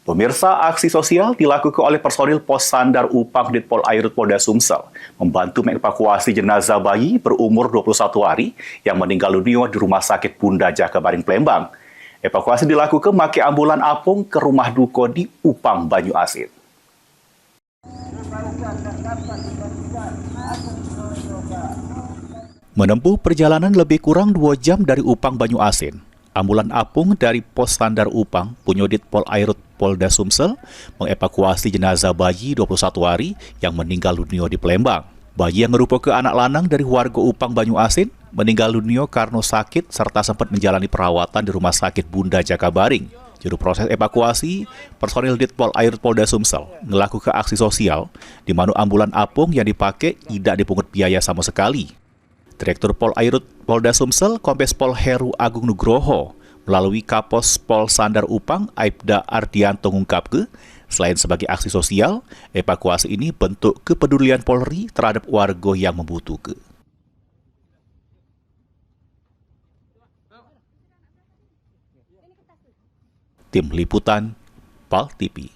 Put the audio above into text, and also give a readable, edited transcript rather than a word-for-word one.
Pemirsa, aksi sosial dilakukan oleh personil Pos Sandar Upang Ditpol Airut Polda Sumsel membantu mengevakuasi jenazah bayi berumur 21 hari yang meninggal dunia di Rumah Sakit Bunda Jakabaring Palembang. Evakuasi dilakukan memakai ambulan apung ke rumah duka di Upang, Banyuasin. Menempuh perjalanan lebih kurang 2 jam dari Upang, Banyuasin, ambulan apung dari Pos Sandar Upang, Punyodit Pol Airut Polda Sumsel, mengevakuasi jenazah bayi 21 hari yang meninggal dunia di Palembang. Bayi yang merupakan anak lanang dari warga Upang, Banyuasin, meninggal dunia karena sakit serta sempat menjalani perawatan di Rumah Sakit Bunda Jakabaring. Juru proses evakuasi, personil Ditpol Airut Polda Sumsel melakukan aksi sosial, di mana ambulan apung yang dipakai tidak dipungut biaya sama sekali. Direktur Pol Airut Polda Sumsel, Kombes Pol Heru Agung Nugroho, melalui Kapos Pol Sandar Upang, Aibda Ardianto mengungkapkan, selain sebagai aksi sosial, evakuasi ini bentuk kepedulian Polri terhadap warga yang membutuhkan. Tim Liputan, PAL TV.